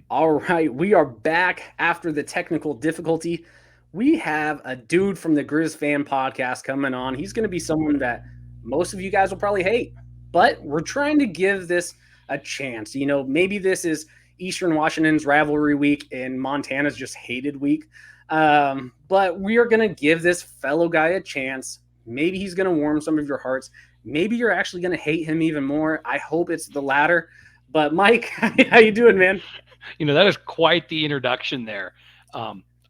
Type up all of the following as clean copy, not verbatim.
All right, we are back after the technical difficulty. We have a dude from the Griz Fan Podcast coming on. He's going to be someone that most of you guys will probably hate, but we're trying to give this a chance. Maybe this is Eastern Washington's rivalry week and Montana's just hated week. But we are going to give this fellow guy a chance. Maybe he's going to warm some of your hearts. Maybe you're actually going to hate him even more. I hope it's the latter. But Mike, how you doing, man? That is quite the introduction there.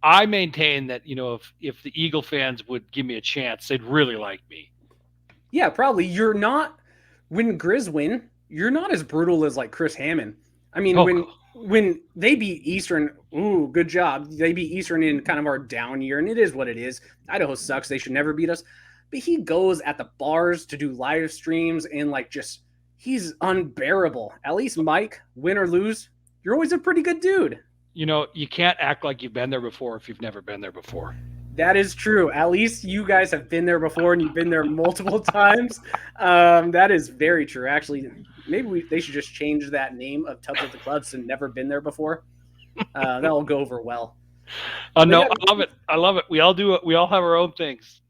I maintain that, if the Eagle fans would give me a chance, they'd really like me. Yeah, probably. You're not when Griz win, you're not as brutal as like Chris Hammond. I mean, when they beat Eastern, ooh, good job. They beat Eastern in kind of our down year, and it is what it is. Idaho sucks. They should never beat us. But he goes at the bars to do live streams and he's unbearable. At least Mike, win or lose, you're always a pretty good dude. You can't act like you've been there before if you've never been there before. That is true. At least you guys have been there before, and you've been there multiple times. That is very true. Actually, maybe they should just change that name of Tubs of the Clubs to Never Been There Before. That'll go over well. No, yeah, I love it. I love it. We all do it. We all have our own things.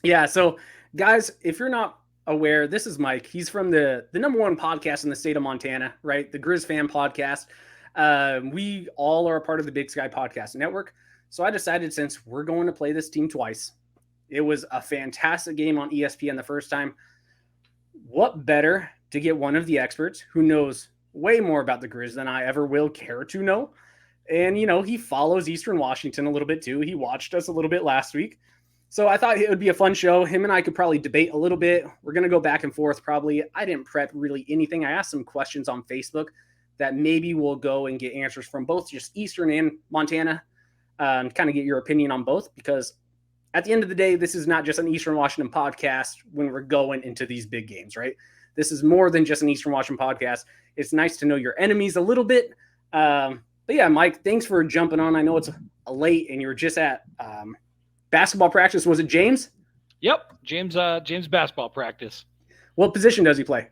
Yeah. So, guys, if you're not aware, this is Mike. He's from the number one podcast in the state of Montana, right? The Griz Fan Podcast. We all are a part of the Big Sky Podcast Network. So I decided, since we're going to play this team twice, it was a fantastic game on ESPN the first time. What better to get one of the experts who knows way more about the Griz than I ever will care to know. And, he follows Eastern Washington a little bit too. He watched us a little bit last week. So I thought it would be a fun show. Him and I could probably debate a little bit. We're going to go back and forth probably. I didn't prep really anything. I asked some questions on Facebook that maybe we'll go and get answers from both just Eastern and Montana. Kind of get your opinion on both, because at the end of the day, this is not just an Eastern Washington podcast when we're going into these big games, right? This is more than just an Eastern Washington podcast. It's nice to know your enemies a little bit. But yeah, Mike, thanks for jumping on. I know it's late and you're just at basketball practice. Was it James? Yep, James basketball practice. What position does he play?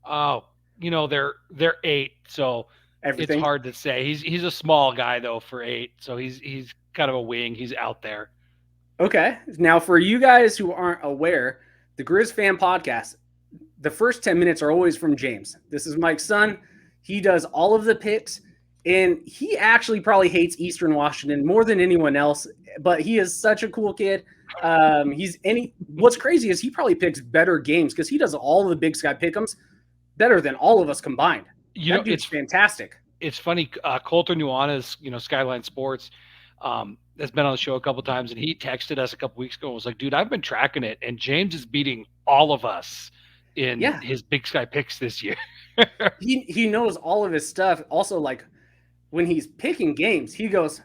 Oh, they're 8, so everything. It's hard to say. He's a small guy though for 8, so he's kind of a wing. He's out there. Okay. Now, for you guys who aren't aware, the Griz Fan Podcast, the first 10 minutes are always from James. This is Mike's son. He does all of the picks, and he actually probably hates Eastern Washington more than anyone else, but he is such a cool kid. What's crazy is he probably picks better games because he does all of the Big Sky pick'ems better than all of us combined. It's fantastic. It's funny. Coulter Nuanez, Skyline Sports, has been on the show a couple of times, and he texted us a couple weeks ago and was like, dude, I've been tracking it, and James is beating all of us in his Big Sky picks this year. he knows all of his stuff. Also, like, when he's picking games, he goes,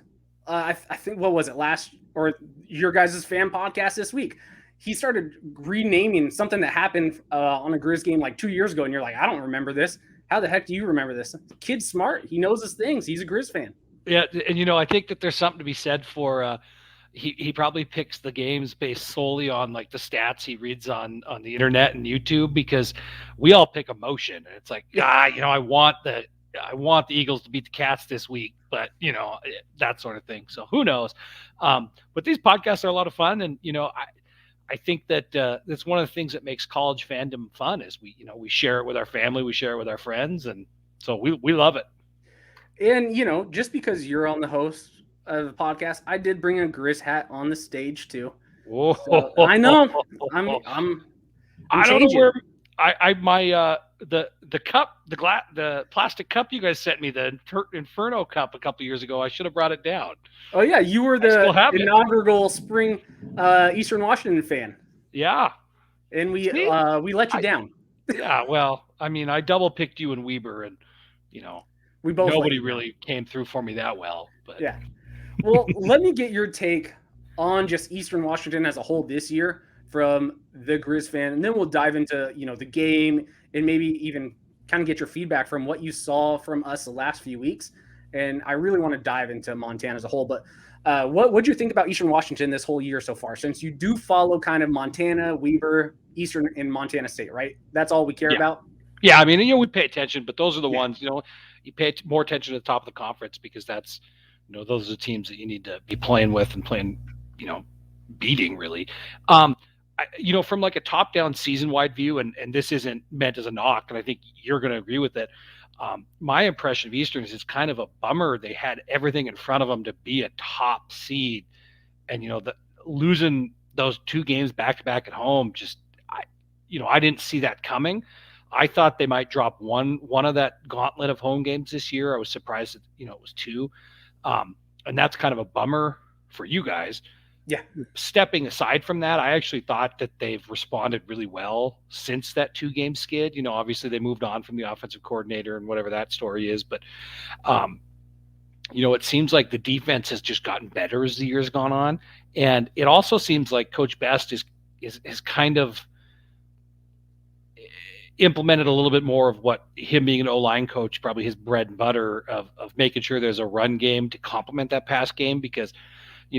I think, what was it, last or your guys' fan podcast this week? He started renaming something that happened on a Griz game like 2 years ago, and you're like, I don't remember this. How the heck do you remember this? The kid's smart. He knows his things. He's a Griz fan. Yeah, and I think that there's something to be said for he probably picks the games based solely on like the stats he reads on the internet and YouTube, because we all pick emotion. And it's like, I want the Eagles to beat the Cats this week, but that sort of thing. So who knows? But these podcasts are a lot of fun, and I think that that's one of the things that makes college fandom fun is we share it with our family, we share it with our friends, and so we love it. And just because you're on the host of the podcast, I did bring a Griz hat on the stage too. So, I know. I don't know where the cup, the plastic cup you guys sent me, the Inferno cup a couple years ago. I should have brought it down. Oh yeah, you were the inaugural spring Eastern Washington fan. Yeah, and we let you down. Yeah, well, I mean, I double picked you and Weber, and we both nobody really came through for me that well. But yeah, well, let me get your take on just Eastern Washington as a whole this year from the Griz fan, and then we'll dive into the game and maybe even kind of get your feedback from what you saw from us the last few weeks. And I really want to dive into Montana as a whole. But what do you think about Eastern Washington this whole year so far? Since you do follow kind of Montana, Weber, Eastern, and Montana State, right? That's all we care about. Yeah, I mean, we pay attention, but those are the ones. you pay more attention to the top of the conference because that's, those are the teams that you need to be playing with and playing, beating really. From like a top down season wide view, and this isn't meant as a knock, and I think you're going to agree with it. My impression of Eastern is it's kind of a bummer. They had everything in front of them to be a top seed, and losing those 2 games back to back at home, I didn't see that coming. I thought they might drop one of that gauntlet of home games this year. I was surprised that it was 2, and that's kind of a bummer for you guys. Yeah. Stepping aside from that, I actually thought that they've responded really well since that 2-game skid. Obviously they moved on from the offensive coordinator and whatever that story is, but it seems like the defense has just gotten better as the year's gone on, and it also seems like Coach Best is kind of implemented a little bit more of what him being an O-line coach, probably his bread and butter of making sure there's a run game to complement that pass game, because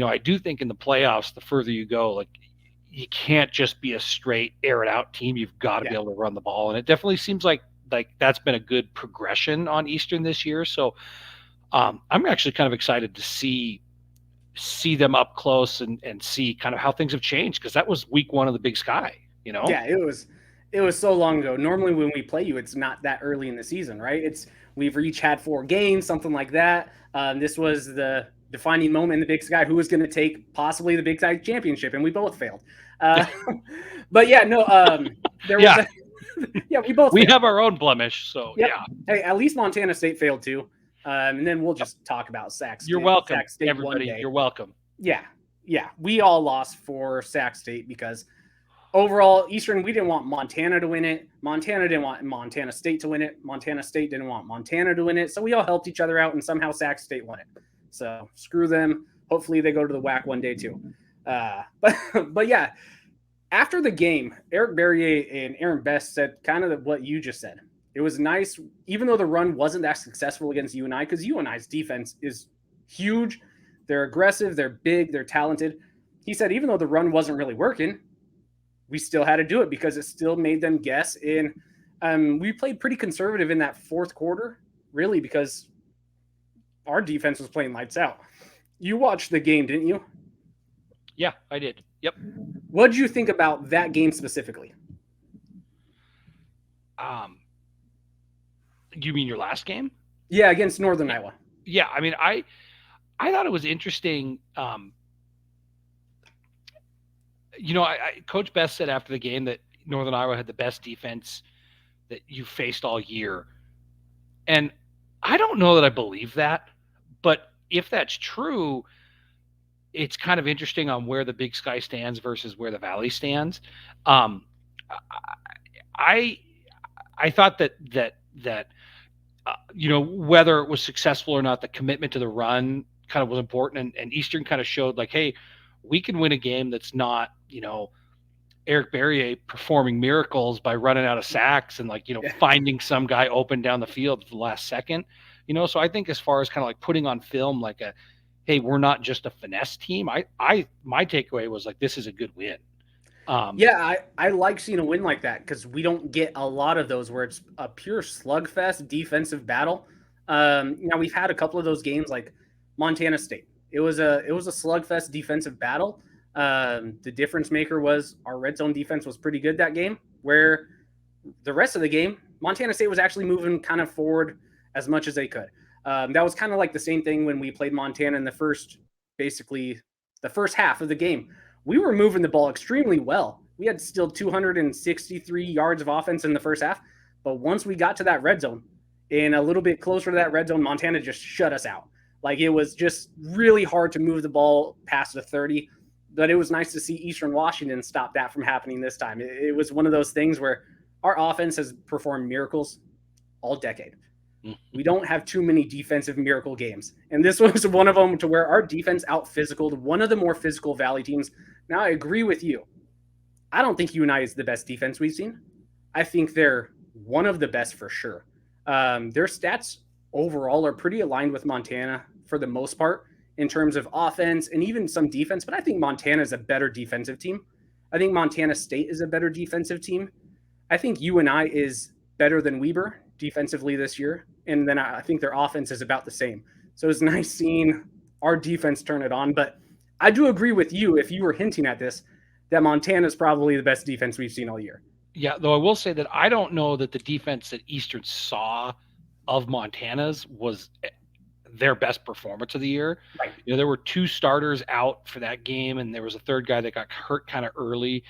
I do think in the playoffs, the further you go, like you can't just be a straight air it out team. You've got to be able to run the ball. And it definitely seems like that's been a good progression on Eastern this year. So I'm actually kind of excited to see them up close and see kind of how things have changed, because that was week 1 of the Big Sky, Yeah, it was so long ago. Normally when we play you, it's not that early in the season, right? We've each had 4 games, something like that. This was the defining moment in the Big Sky, who was going to take possibly the Big Sky championship, and we both failed. But yeah, no, there was we have our own blemish, so yep. Yeah. Hey, at least Montana State failed too, and then we'll just talk about Sac State. You're welcome, Sac State everybody. You're welcome. Yeah, we all lost for Sac State because overall, Eastern, we didn't want Montana to win it. Montana didn't want Montana State to win it. Montana State didn't want Montana to win it. So we all helped each other out, and somehow Sac State won it. So screw them. Hopefully they go to the WAC one day too. But yeah, after the game, Eric Berrier and Aaron Best said kind of what you just said. It was nice, even though the run wasn't that successful against UNI, because UNI's defense is huge. They're aggressive. They're big. They're talented. He said even though the run wasn't really working, we still had to do it because it still made them guess. And we played pretty conservative in that 4th quarter, really, because our defense was playing lights out. You watched the game, didn't you? Yeah, I did. Yep. What did you think about that game specifically? You mean your last game? Yeah, against Northern Iowa. Yeah, I mean, I thought it was interesting. Coach Best said after the game that Northern Iowa had the best defense that you faced all year. And I don't know that I believe that, but if that's true, it's kind of interesting on where the Big Sky stands versus where the Valley stands. I thought that whether it was successful or not, the commitment to the run kind of was important, and Eastern kind of showed like, hey, we can win a game that's not, Eric Berrier performing miracles by running out of sacks and finding some guy open down the field at the last second, So I think as far as kind of like putting on film, like hey, we're not just a finesse team. My takeaway was like, this is a good win. I like seeing a win like that because we don't get a lot of those where it's a pure slugfest defensive battle. Now we've had a couple of those games like Montana State. It was a slugfest defensive battle. The difference maker was our red zone defense was pretty good that game, where the rest of the game, Montana State was actually moving kind of forward as much as they could. That was kind of like the same thing when we played Montana in the first half of the game. We were moving the ball extremely well. We had still 263 yards of offense in the first half, but once we got to that red zone and a little bit closer to that red zone, Montana just shut us out. Like it was just really hard to move the ball past the 30. But it was nice to see Eastern Washington stop that from happening this time. It was one of those things where our offense has performed miracles all decade. We don't have too many defensive miracle games. And this was one of them to where our defense out-physicaled one of the more physical Valley teams. Now, I agree with you. I don't think UNI is the best defense we've seen. I think they're one of the best for sure. Their stats overall are pretty aligned with Montana for the most part, in terms of offense and even some defense, but I think Montana is a better defensive team. I think Montana State is a better defensive team. I think UNI is better than Weber defensively this year, and then I think their offense is about the same. So it's nice seeing our defense turn it on. But I do agree with you, if you were hinting at this, that Montana is probably the best defense we've seen all year. Yeah, though I will say that I don't know that the defense that Eastern saw of Montana's was their best performance of the year. Right. There were 2 starters out for that game, and there was a third guy that got hurt kind of early.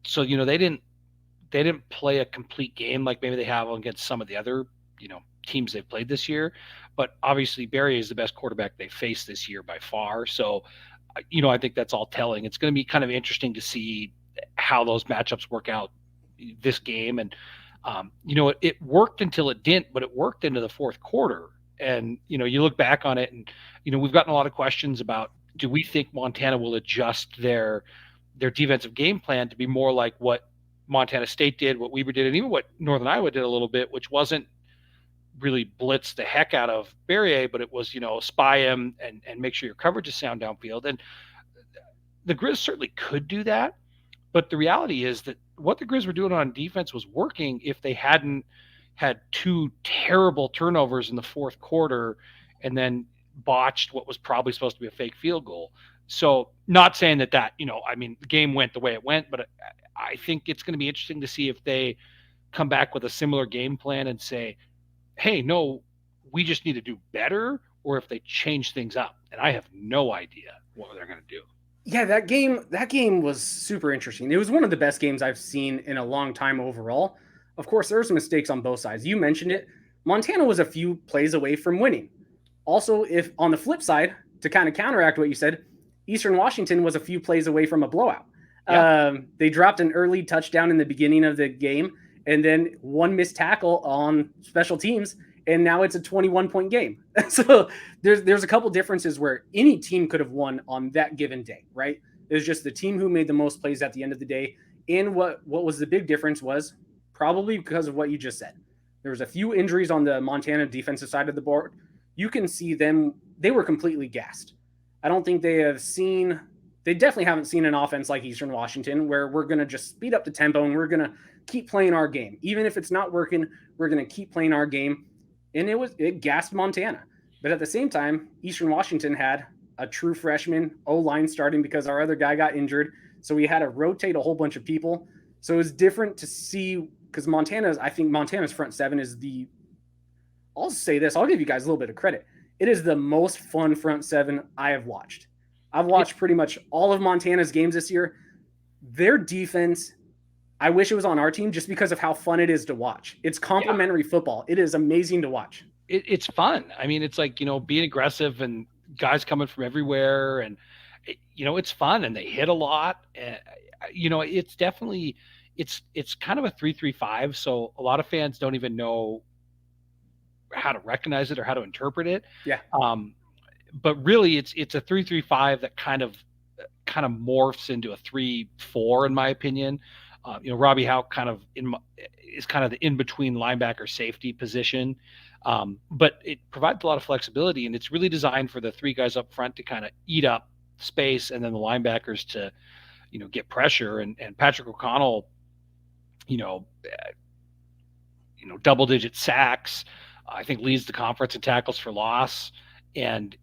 So they didn't play a complete game like maybe they have against some of the other teams they've played this year. But obviously Barry is the best quarterback they faced this year by far. So I think that's all telling. It's going to be kind of interesting to see how those matchups work out this game. And it worked until it didn't, but it worked into the fourth quarter. And you look back on it, and we've gotten a lot of questions about, do we think Montana will adjust their defensive game plan to be more like what Montana State did, what Weber did, and even what Northern Iowa did a little bit, which wasn't really blitz the heck out of Barrier, but it was spy him and make sure your coverage is sound downfield. And the Griz certainly could do that, but the reality is that what the Griz were doing on defense was working if they hadn't had 2 terrible turnovers in the fourth quarter and then botched what was probably supposed to be a fake field goal. So not saying that the game went the way it went, but I think it's going to be interesting to see if they come back with a similar game plan and say, hey, no, we just need to do better, or if they change things up. And I have no idea what they're going to do. Yeah, that game was super interesting. It was one of the best games I've seen in a long time overall. Of course, there were some mistakes on both sides. You mentioned it. Montana was a few plays away from winning. Also, if on the flip side, to kind of counteract what you said, Eastern Washington was a few plays away from a blowout. Yeah. They dropped an early touchdown in the beginning of the game, and then one missed tackle on special teams, and now it's a 21-point game. So there's a couple differences where any team could have won on that given day, right? It was just the team who made the most plays at the end of the day. And what was the big difference was probably because of what you just said. There was a few injuries on the Montana defensive side of the board. You can see them, they were completely gassed. I don't think they definitely haven't seen an offense like Eastern Washington where we're going to just speed up the tempo and we're going to keep playing our game. Even if it's not working, we're going to keep playing our game. And it gassed Montana. But at the same time, Eastern Washington had a true freshman O-line starting because our other guy got injured. So we had to rotate a whole bunch of people. So it was different to see, because I think Montana's front seven is I'll say this, I'll give you guys a little bit of credit. It is the most fun front seven I have watched. I've watched pretty much all of Montana's games this year. Their defense, I wish it was on our team just because of how fun it is to watch. It's complimentary football. It is amazing to watch. It's fun. I mean, it's like, being aggressive and guys coming from everywhere, and it's fun, and they hit a lot. It's definitely, it's kind of a 3-3-5. So a lot of fans don't even know how to recognize it or how to interpret it. Yeah. But really it's a 3-3-5 that kind of morphs into a 3-4 in my opinion. Robbie Howe is kind of the in-between linebacker safety position. But it provides a lot of flexibility, and it's really designed for the 3 guys up front to kind of eat up space, and then the linebackers to, get pressure. And Patrick O'Connell, double-digit sacks, I think leads the conference in tackles for loss. And,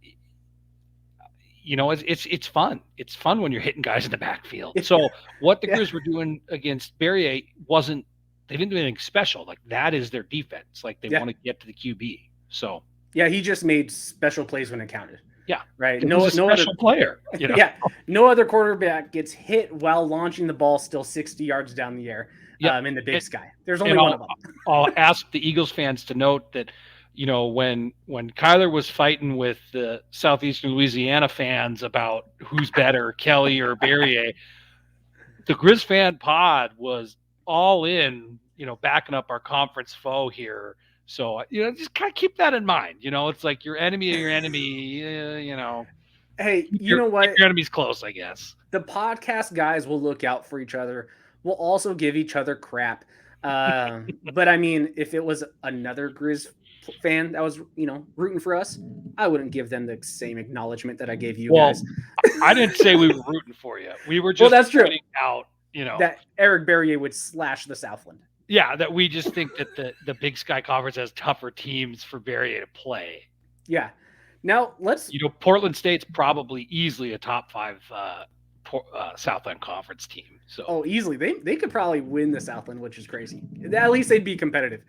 it's fun. It's fun when you're hitting guys in the backfield. So what the Griz were doing against Barrier they didn't do anything special. Like, that is their defense. Like, they want to get to the QB. So yeah, he just made special plays when it counted. Yeah, right. No special player. Yeah, no other quarterback gets hit while launching the ball still 60 yards down the air. In the Big Sky. There's only one of them. I'll ask the Eagles fans to note that, when Kyler was fighting with the Southeastern Louisiana fans about who's better, Kelly or Barrier, the Griz fan pod was all in, backing up our conference foe here. So, just kind of keep that in mind. It's like your enemy of your enemy, Hey, you know what? Your enemy's close, I guess. The podcast guys will look out for each other. We'll also give each other crap. But I mean, if it was another Griz fan that was, rooting for us, I wouldn't give them the same acknowledgement that I gave you guys. I didn't say we were rooting for you. We were just that's true. out, that Eric Barrier would slash the Southland. Yeah, that we just think that the Big Sky Conference has tougher teams for Barrier to play. Yeah. Now let's. Portland State's probably easily a top 5 Southland Conference team. So Oh, easily. They could probably win the Southland, which is crazy. At least they'd be competitive.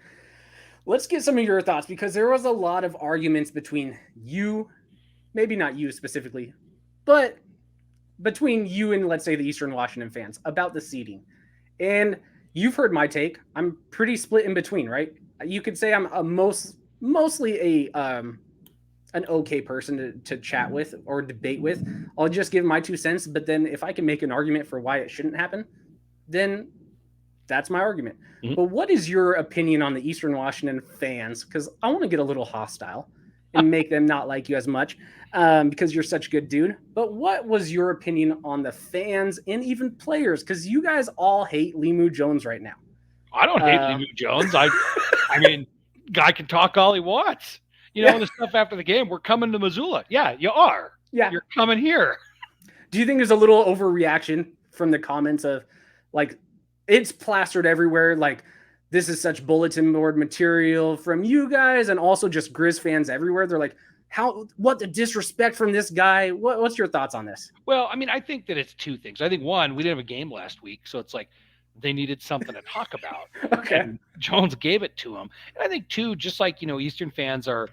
Let's get some of your thoughts because there was a lot of arguments between you, maybe not you specifically, but between you and let's say the Eastern Washington fans about the seeding. And you've heard my take. I'm pretty split in between, right? You could say I'm a mostly a an okay person to chat with or debate with. I'll just give my 2 cents, but then if I can make an argument for why it shouldn't happen, then that's my argument. Mm-hmm. But what is your opinion on the Eastern Washington fans? Because I want to get a little hostile and make them not like you as much because you're such a good dude. But what was your opinion on the fans and even players? Because you guys all hate Limu Jones right now. I don't hate Limu Jones. I mean, guy can talk all he wants. The stuff after the game, we're coming to Missoula. Yeah, you are. Yeah. You're coming here. Do you think there's a little overreaction from the comments of like, it's plastered everywhere, like this is such bulletin board material from you guys and also just Griz fans everywhere? They're like, what the disrespect from this guy? What's your thoughts on this? Well, I mean, I think that it's two things. I think one, we didn't have a game last week, so it's like they needed something to talk about. Okay. And Jones gave it to him. And I think too, just like, Eastern fans are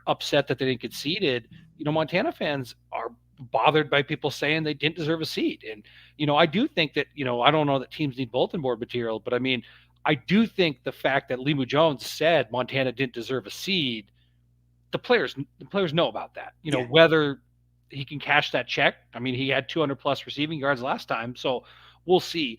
upset that they didn't get seeded, Montana fans are bothered by people saying they didn't deserve a seat. And, I do think that, I don't know that teams need bulletin board material, but I mean, I do think the fact that Limu Jones said Montana didn't deserve a seed, the players know about that, whether he can cash that check. I mean, he had 200 plus receiving yards last time. So we'll see.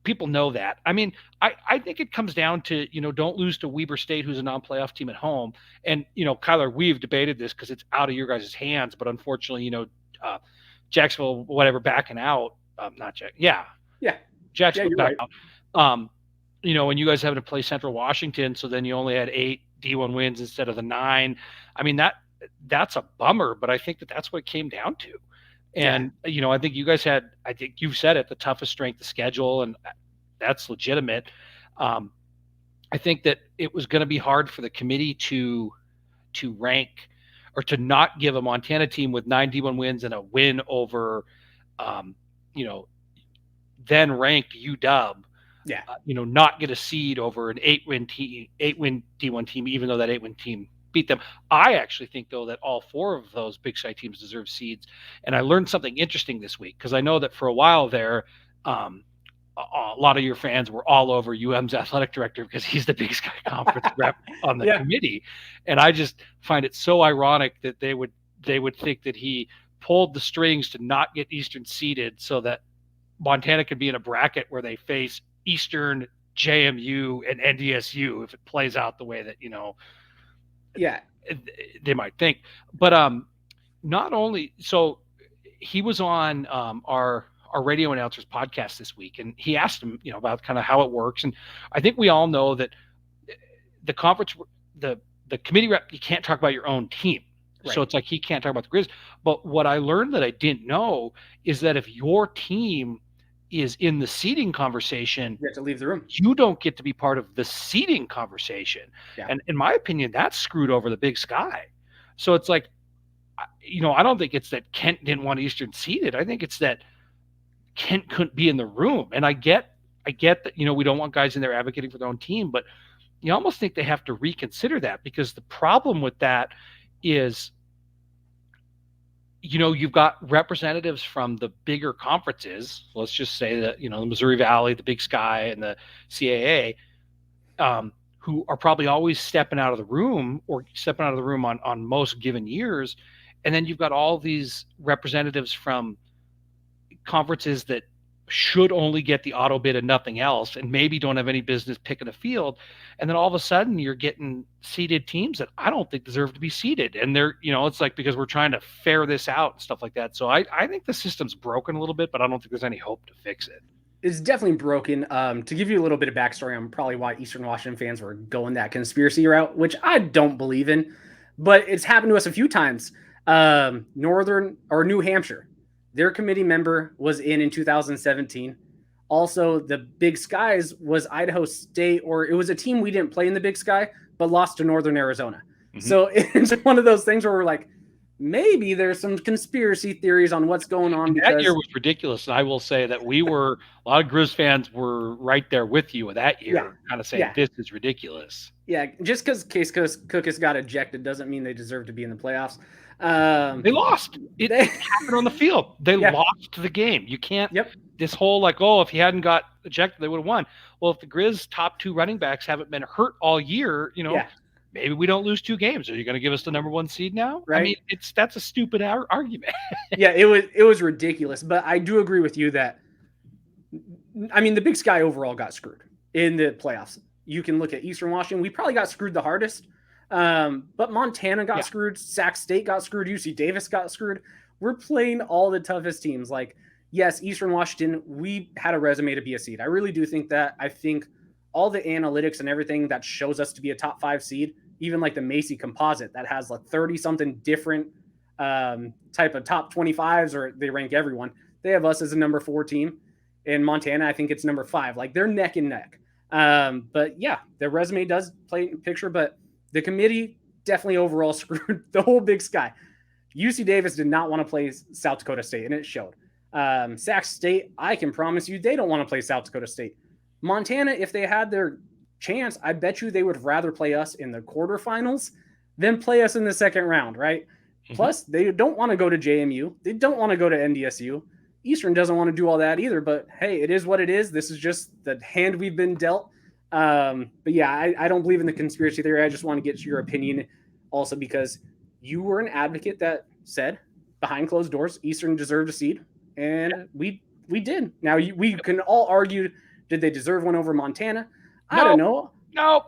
People know that. I mean, I think it comes down to, don't lose to Weber State, who's a non-playoff team at home. And, Kyler, we've debated this because it's out of your guys' hands. But unfortunately, Jacksonville, whatever, backing out. Not Jack. Yeah. Jacksonville back right. out. And you guys having to play Central Washington. So then you only had 8 D1 wins instead of the 9. I mean, that's a bummer. But I think that's what it came down to. And, I think you guys had, I think you've said it, the toughest strength of schedule, and that's legitimate. I think that it was going to be hard for the committee to rank or to not give a Montana team with 9 D1 wins and a win over, then ranked UW, not get a seed over an 8-win D1 team, even though that 8-win team beat them. I actually think, though, that all 4 of those Big Sky teams deserve seeds. And I learned something interesting this week because I know that for a while there, a lot of your fans were all over UM's athletic director because he's the Big Sky Conference rep on the committee. And I just find it so ironic that they would think that he pulled the strings to not get Eastern seeded so that Montana could be in a bracket where they face Eastern, JMU, and NDSU if it plays out the way that, they might think. But not only so he was on our radio announcers podcast this week, and he asked him about kind of how it works. And I think we all know that the conference, the committee rep, you can't talk about your own team. Right. So it's like he can't talk about the Griz. But what I learned that I didn't know is that if your team is in the seeding conversation, you have to leave the room. You don't get to be part of the seeding conversation. Yeah. And in my opinion, that's screwed over the Big Sky. So it's like, I don't think it's that Kent didn't want Eastern seeded. I think it's that Kent couldn't be in the room. And I get that, we don't want guys in there advocating for their own team, but you almost think they have to reconsider that, because the problem with that is, you've got representatives from the bigger conferences. Let's just say that, the Missouri Valley, the Big Sky, and the CAA, who are probably always stepping out of the room on most given years. And then you've got all these representatives from conferences that should only get the auto bid and nothing else, and maybe don't have any business picking a field. And then all of a sudden you're getting seeded teams that I don't think deserve to be seeded. And they're, it's like, because we're trying to fare this out and stuff like that. So I think the system's broken a little bit, but I don't think there's any hope to fix it. It's definitely broken. To give you a little bit of backstory on probably why Eastern Washington fans were going that conspiracy route, which I don't believe in, but it's happened to us a few times. Northern or New Hampshire, their committee member was in 2017. Also, the Big Skies was Idaho State, or it was a team we didn't play in the Big Sky, but lost to Northern Arizona. Mhm. So it's one of those things where we're like, maybe there's some conspiracy theories on what's going on, And that year because was ridiculous. And I will say that a lot of Griz fans were right there with you that year, yeah, kind of saying yeah, this is ridiculous. yeah. Just because Case Cookus got ejected doesn't mean they deserve to be in the playoffs. They lost. It happened on the field. They Yeah. lost the game. You can't. Yep. This whole like, oh, if he hadn't got ejected, they would have won. Well, if the Griz top 2 running backs haven't been hurt all year, Yeah. maybe we don't lose 2 games. Are you going to give us the number 1 seed now? Right. I mean, that's a stupid argument. Yeah, it was ridiculous. But I do agree with you that, I mean, the Big Sky overall got screwed in the playoffs. You can look at Eastern Washington. We probably got screwed the hardest. But Montana got screwed. Sac State got screwed. UC Davis got screwed. We're playing all the toughest teams. Like, yes, Eastern Washington, we had a resume to be a seed. I really do think that. I think all the analytics and everything that shows us to be a top 5 seed, even like the Macy composite that has like 30 something different type of top 25s, or they rank everyone. They have us as a number 4 team. In Montana, I think it's number 5. Like, they're neck and neck. But yeah, their resume does play in picture, but the committee definitely overall screwed the whole Big Sky. UC Davis did not want to play South Dakota State, and it showed. Sac State, I can promise you, they don't want to play South Dakota State. Montana, if they had their chance, I bet you they would rather play us in the quarterfinals than play us in the second round, right? Mm-hmm. Plus, they don't want to go to JMU. They don't want to go to NDSU. Eastern doesn't want to do all that either, but hey, it is what it is. This is just the hand we've been dealt. But yeah, I don't believe in the conspiracy theory. I just want to get your opinion also, because you were an advocate that said behind closed doors, Eastern deserved a seed, and we did. Now we can all argue, did they deserve one over Montana? I don't know. No.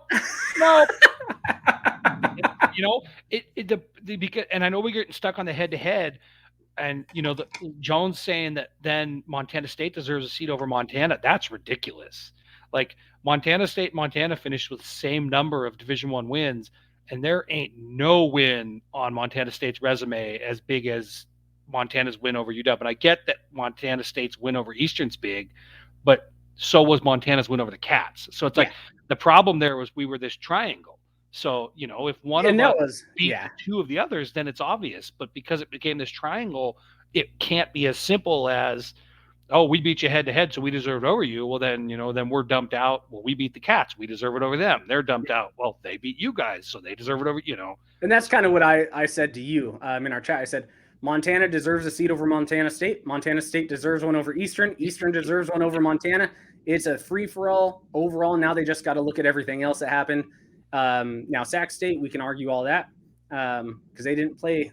Because, and I know we're getting stuck on the head-to-head, and Jones saying that then Montana State deserves a seat over Montana. That's ridiculous. Like, Montana State, Montana finished with the same number of Division I wins, and there ain't no win on Montana State's resume as big as Montana's win over UW. And I get that Montana State's win over Eastern's big, but so was Montana's win over the Cats. So it's like the problem there was we were this triangle. So, if one of us beat 2 of the others, then it's obvious. But because it became this triangle, it can't be as simple as, oh, we beat you head to head, so we deserve it over you. Well, then, then we're dumped out. Well, we beat the Cats. We deserve it over them. They're dumped out. Well, they beat you guys, so they deserve it over, And that's kind of what I said to you in our chat. I said, Montana deserves a seat over Montana State. Montana State deserves one over Eastern. Eastern deserves one over Montana. It's a free-for-all overall. Now they just got to look at everything else that happened. Now, Sac State, we can argue all that because they didn't play.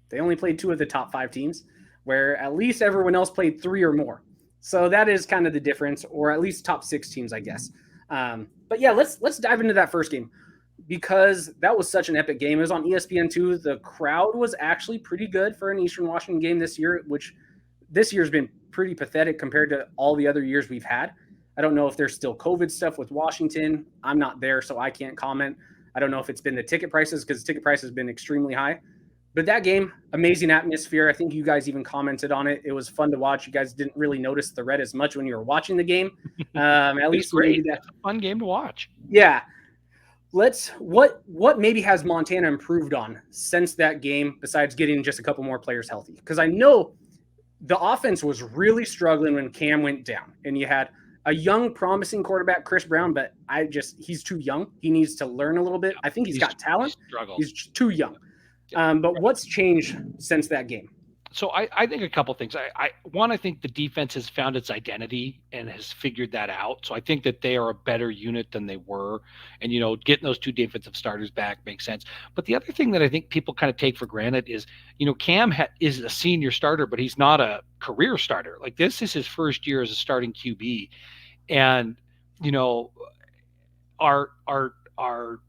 They only played 2 of the top 5 teams, where at least everyone else played 3 or more. So that is kind of the difference, or at least top 6 teams, I guess. But yeah, let's dive into that first game, because that was such an epic game. It was on ESPN2. The crowd was actually pretty good for an Eastern Washington game this year, which this year's been pretty pathetic compared to all the other years we've had. I don't know if there's still COVID stuff with Washington. I'm not there, so I can't comment. I don't know if it's been the ticket prices, because ticket price has been extremely high. But that game, amazing atmosphere. I think you guys even commented on it. It was fun to watch. You guys didn't really notice the red as much when you were watching the game. At least great. That's a fun game to watch. Yeah. What maybe has Montana improved on since that game, besides getting just a couple more players healthy? Because I know the offense was really struggling when Cam went down, and you had a young, promising quarterback, Chris Brown, but he's too young. He needs to learn a little bit. I think he's got talent. He's too young. But what's changed since that game? So I think a couple things. I think the defense has found its identity and has figured that out. So I think that they are a better unit than they were. And, getting those 2 defensive starters back makes sense. But the other thing that I think people kind of take for granted is, Cam is a senior starter, but he's not a career starter. Like, this is his first year as a starting QB. And, our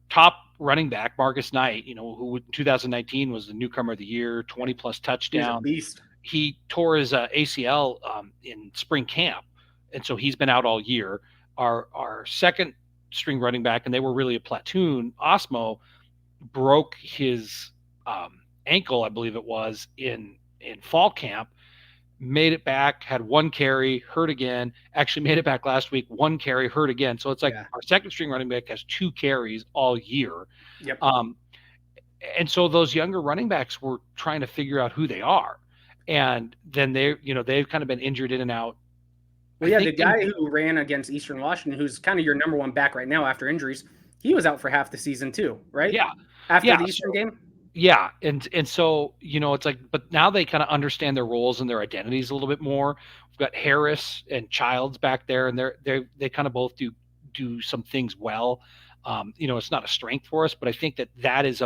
top running back, Marcus Knight, who in 2019 was the newcomer of the year, 20-plus touchdown. He's a beast. He tore his ACL in spring camp, and so he's been out all year. Our second string running back, and they were really a platoon, Osmo, broke his ankle, I believe it was, in fall camp. made it back, had one carry, hurt again, actually made it back last week, one carry, hurt again. So it's like Yeah. our second string running back has 2 carries all year. Yep. And so those younger running backs were trying to figure out who they are. And then they've kind of been injured in and out. Well, yeah, the guy who ran against Eastern Washington, who's kind of your number one back right now after injuries, he was out for half the season too, right? Yeah. After the Eastern game? Yeah. And so, it's like, but now they kind of understand their roles and their identities a little bit more. We've got Harris and Childs back there, and they kind of both do some things well. It's not a strength for us, but I think that is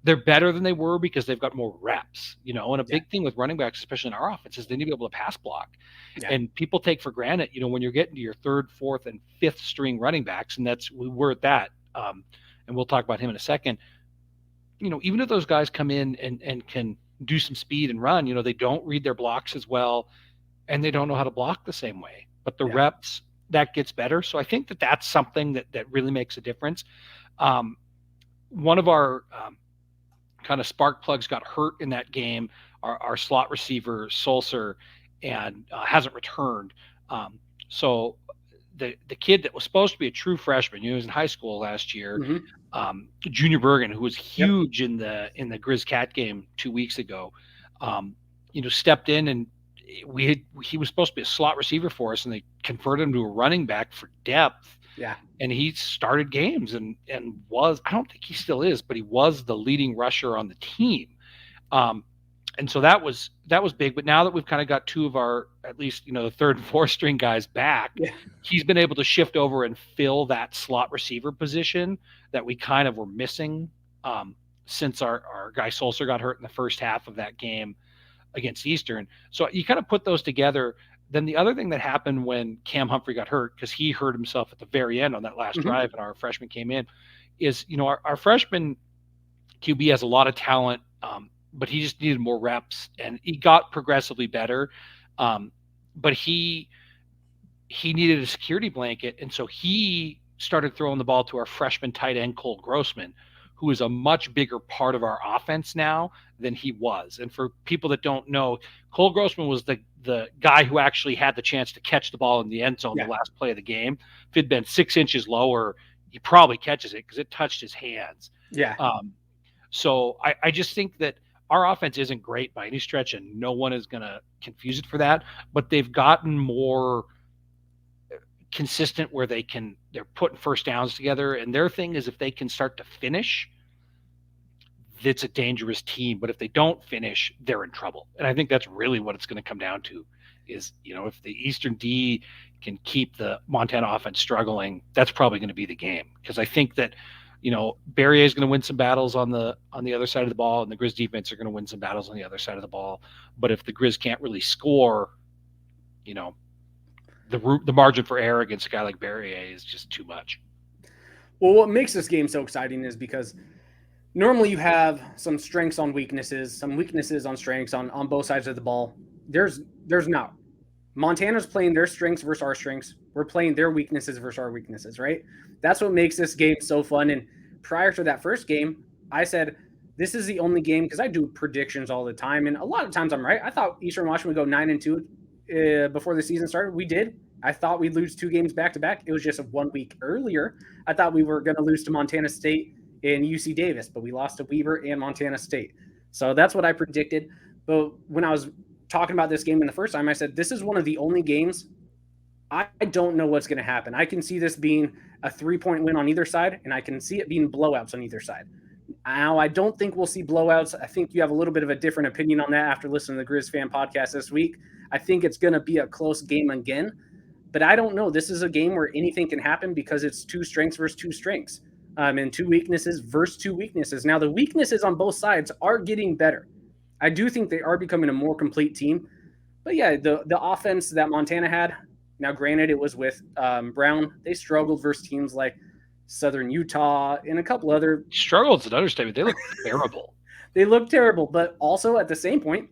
they're better than they were because they've got more reps, and a big thing with running backs, especially in our offense, is they need to be able to pass block. Yeah. And people take for granted, when you're getting to your third, fourth, and fifth string running backs, and we're at that. And we'll talk about him in a second. Even if those guys come in and can do some speed and run, they don't read their blocks as well, and they don't know how to block the same way. But the reps, that gets better. So I think that's something that really makes a difference. One of our kind of spark plugs got hurt in that game, our slot receiver, Sulcer, and hasn't returned. So the kid that was supposed to be a true freshman, he was in high school last year, Junior Bergen, who was huge in the Griz Cat game 2 weeks ago, stepped in, and he was supposed to be a slot receiver for us, and they converted him to a running back for depth. Yeah. And he started games and was, I don't think he still is, but he was the leading rusher on the team. And so that was big. But now that we've kind of got two of our, at least, the third and fourth string guys back, he's been able to shift over and fill that slot receiver position that we kind of were missing since our guy Sulcer got hurt in the first half of that game against Eastern. So you kind of put those together. Then the other thing that happened when Cam Humphrey got hurt, because he hurt himself at the very end on that last drive and our freshman came in, is, our freshman QB has a lot of talent, but he just needed more reps, and he got progressively better. But he needed a security blanket, and so he started throwing the ball to our freshman tight end, Cole Grossman, who is a much bigger part of our offense now than he was. And for people that don't know, Cole Grossman was the guy who actually had the chance to catch the ball in the end zone the last play of the game. If it'd been 6 inches lower, he probably catches it because it touched his hands. Yeah. So I just think that our offense isn't great by any stretch, and no one is going to confuse it for that. But they've gotten more consistent where they're putting first downs together, and their thing is if they can start to finish, it's a dangerous team. But if they don't finish, they're in trouble. And I think that's really what it's going to come down to is, if the Eastern D can keep the Montana offense struggling, that's probably going to be the game. Because I think that, Barrier is going to win some battles on the other side of the ball, and the Griz defense are going to win some battles on the other side of the ball. But if the Griz can't really score, the margin for error against a guy like Barrier is just too much. Well, what makes this game so exciting is because normally you have some strengths on weaknesses, some weaknesses on strengths on both sides of the ball. There's not. Montana's playing their strengths versus our strengths. We're playing their weaknesses versus our weaknesses, right? That's what makes this game so fun. And prior to that first game, I said, this is the only game, because I do predictions all the time, and a lot of times I'm right. I thought Eastern Washington would go 9-2 before the season started. We did. I thought we'd lose 2 games back-to-back. It was just 1 week earlier. I thought we were going to lose to Montana State and UC Davis, but we lost to Weaver and Montana State. So that's what I predicted. But when I was talking about this game in the first time, I said, this is one of the only games I don't know what's going to happen. I can see this being a 3-point win on either side, and I can see it being blowouts on either side. Now, I don't think we'll see blowouts. I think you have a little bit of a different opinion on that after listening to the Griz Fan podcast this week. I think it's going to be a close game again, but I don't know. This is a game where anything can happen because it's 2 strengths versus 2 strengths, and 2 weaknesses versus 2 weaknesses. Now, the weaknesses on both sides are getting better. I do think they are becoming a more complete team. But yeah, the offense that Montana had, now granted it was with Brown, they struggled versus teams like Southern Utah and a couple other. Struggled is an understatement. They look terrible. They look terrible, but also at the same point,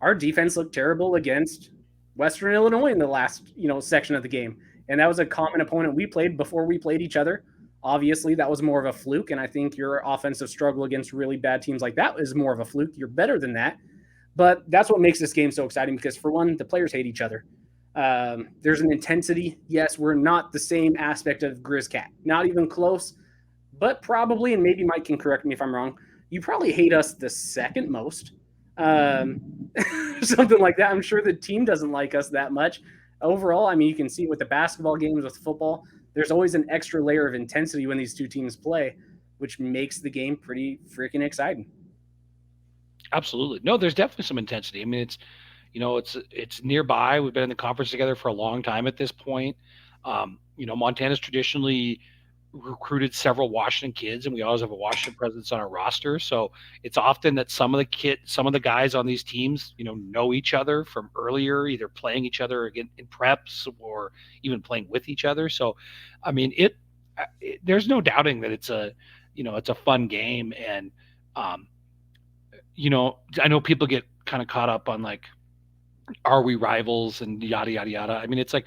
our defense looked terrible against Western Illinois in the last section of the game. And that was a common opponent we played before we played each other. Obviously, that was more of a fluke, and I think your offensive struggle against really bad teams like that is more of a fluke. You're better than that. But that's what makes this game so exciting because, for one, the players hate each other. There's an intensity. Yes, we're not the same aspect of Griz Cat, not even close, but probably, and maybe Mike can correct me if I'm wrong, you probably hate us the second most. Um, something like that. I'm sure the team doesn't like us that much. Overall, I mean, you can see with the basketball games, with football, there's always an extra layer of intensity when these two teams play, which makes the game pretty freaking exciting. Absolutely. No, there's definitely some intensity. I mean, it's nearby. We've been in the conference together for a long time at this point. Montana's traditionally recruited several Washington kids, and we always have a Washington presence on our roster. So it's often that some of the guys on these teams, know each other from earlier, either playing each other again in preps or even playing with each other. So, I mean, there's no doubting that it's a fun game. And, I know people get kind of caught up on like, are we rivals and yada, yada, yada. I mean, it's like,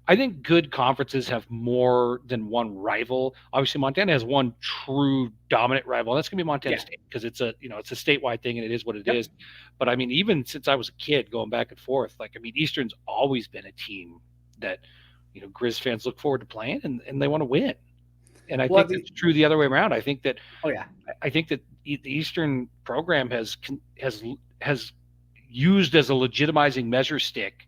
I think good conferences have more than one rival. Obviously, Montana has one true dominant rival, and that's going to be Montana State because it's a statewide thing and it is what it is. But I mean, even since I was a kid, going back and forth, like, I mean, Eastern's always been a team that Griz fans look forward to playing and they want to win. And I think it's true the other way around. I think that I think that the Eastern program has used as a legitimizing measure stick.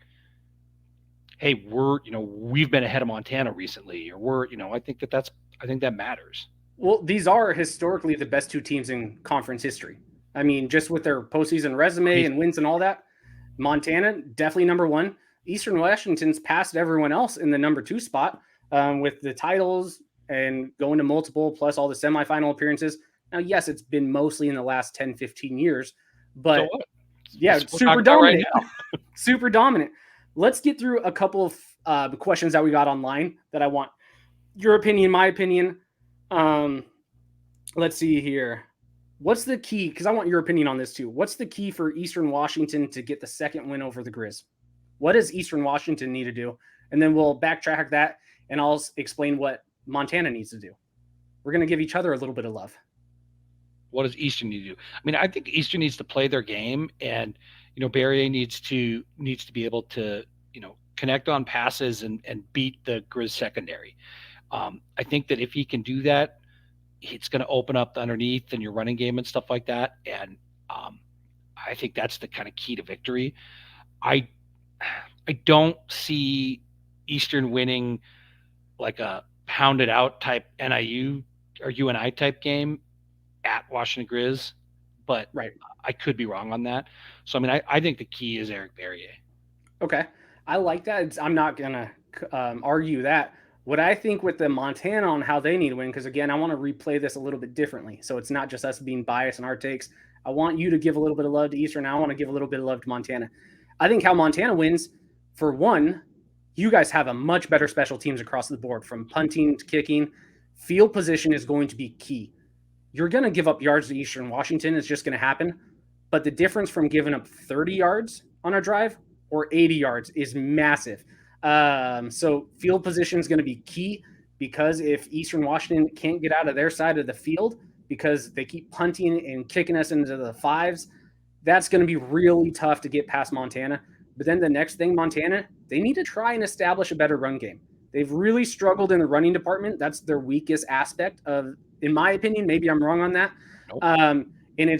Hey, we've been ahead of Montana recently, or I think that matters. Well, these are historically the best two teams in conference history. I mean, just with their postseason resume and wins and all that, Montana definitely number one. Eastern Washington's passed everyone else in the number two spot with the titles and going to multiple plus all the semifinal appearances. Now, yes, it's been mostly in the last 10, 15 years, but super dominant. Right super dominant. Let's get through a couple of questions that we got online that I want your opinion, my opinion. Let's see here. What's the key? Because I want your opinion on this too. What's the key for Eastern Washington to get the second win over the Griz? What does Eastern Washington need to do? And then we'll backtrack that and I'll explain what Montana needs to do. We're going to give each other a little bit of love. What does Eastern need to do? I mean, I think Eastern needs to play their game, and Barrier needs to be able to connect on passes and beat the Griz secondary. I think that if he can do that, it's going to open up the underneath and your running game and stuff like that. And I think that's the kind of key to victory. I don't see Eastern winning like a pounded out type NIU or UNI type game at Washington Griz, but I could be wrong on that. So, I mean, I think the key is Eric Barrier. Okay. I like that. I'm not going to argue that. What I think with the Montana on how they need to win, because again, I want to replay this a little bit differently. So it's not just us being biased in our takes. I want you to give a little bit of love to Eastern. I want to give a little bit of love to Montana. I think how Montana wins, for one, you guys have a much better special teams across the board, from punting to kicking. Field position is going to be key. You're going to give up yards to Eastern Washington. It's just going to happen. But the difference from giving up 30 yards on a drive or 80 yards is massive. So field position is going to be key, because if Eastern Washington can't get out of their side of the field because they keep punting and kicking us into the fives, that's going to be really tough to get past Montana. But then the next thing, Montana, they need to try and establish a better run game. They've really struggled in the running department. That's their weakest aspect of, in my opinion, maybe I'm wrong on that. Nope. And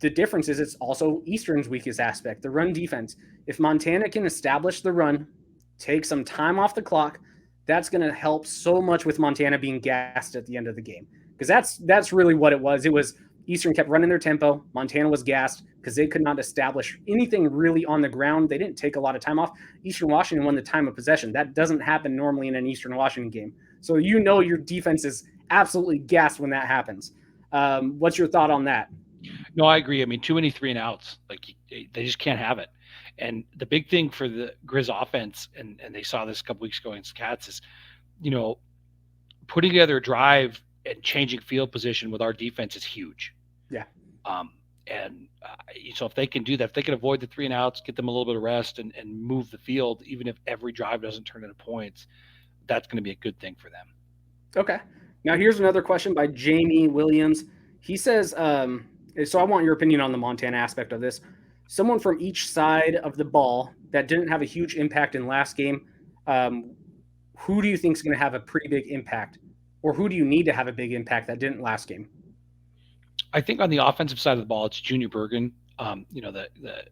the difference is it's also Eastern's weakest aspect, the run defense. If Montana can establish the run, take some time off the clock, that's going to help so much with Montana being gassed at the end of the game. Because that's really what it was. It was Eastern kept running their tempo. Montana was gassed because they could not establish anything really on the ground. They didn't take a lot of time off. Eastern Washington won the time of possession. That doesn't happen normally in an Eastern Washington game. So your defense is absolutely gassed when that happens. What's your thought on that? No, I agree. I mean, too many 3 and outs. Like, they just can't have it. And the big thing for the Griz offense, and they saw this a couple weeks ago against Cats, is, putting together a drive and changing field position with our defense is huge. Yeah. So if they can do that, if they can avoid the 3 and outs, get them a little bit of rest and move the field, even if every drive doesn't turn into points, that's going to be a good thing for them. Okay. Now here's another question by Jamie Williams. He says, so I want your opinion on the Montana aspect of this. someone from each side of the ball that didn't have a huge impact in last game, um, who do you think is going to have a pretty big impact, or who do you need to have a big impact that didn't last game? I think on the offensive side of the ball, it's Junior Bergen. The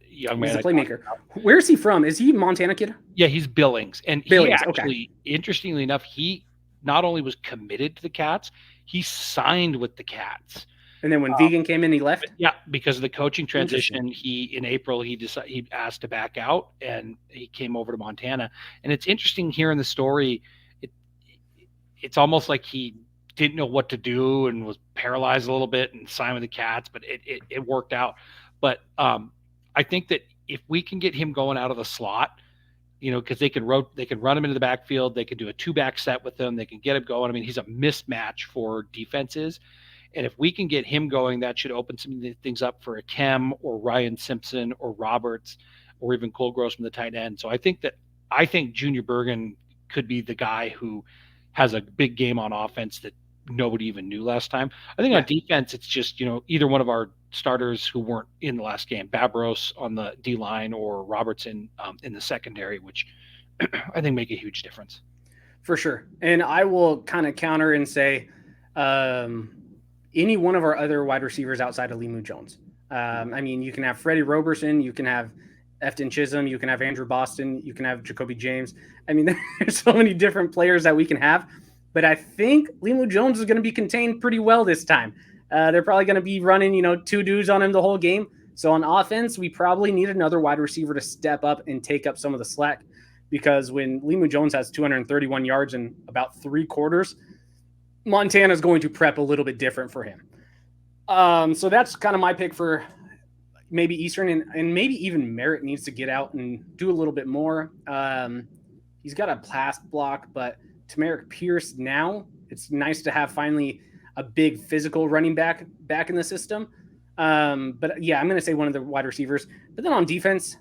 young He's man a I talked playmaker. about. Where's he from? Is he Montana kid? Yeah, he's Billings, and he Billings. Okay. actually, interestingly enough, he not only was committed to the Cats, he signed with the Cats. And then when Vegan came in, he left. Yeah, because of the coaching transition, in April he asked to back out, and he came over to Montana. And it's interesting here in the story, it, it's almost like he didn't know what to do and was paralyzed a little bit and signed with the Cats, but it worked out. But I think that if we can get him going out of the slot, because they can run him into the backfield, they can do a 2-back set with him, they can get him going. I mean, he's a mismatch for defenses. And if we can get him going, that should open some things up for a Kem or Ryan Simpson or Roberts or even Cole Gross from the tight end. So I think Junior Bergen could be the guy who has a big game on offense that nobody even knew last time. I think on defense, it's just, either one of our starters who weren't in the last game, Babros on the D line or Robertson in the secondary, which I think make a huge difference. For sure. And I will kind of counter and say, any one of our other wide receivers outside of Limu Jones. I mean, you can have Freddie Roberson, you can have Efton Chisholm, you can have Andrew Boston, you can have Jacoby James. I mean, there's so many different players that we can have, but I think Limu Jones is going to be contained pretty well this time. They're probably going to be running, 2 dudes on him the whole game. So on offense, we probably need another wide receiver to step up and take up some of the slack, because when Limu Jones has 231 yards in about 3 quarters, Montana is going to prep a little bit different for him. So that's kind of my pick for maybe Eastern, and maybe even Merritt needs to get out and do a little bit more. He's got a pass block, but Tamarick Pierce now, it's nice to have finally a big physical running back in the system. But yeah, I'm going to say one of the wide receivers. But then on defense,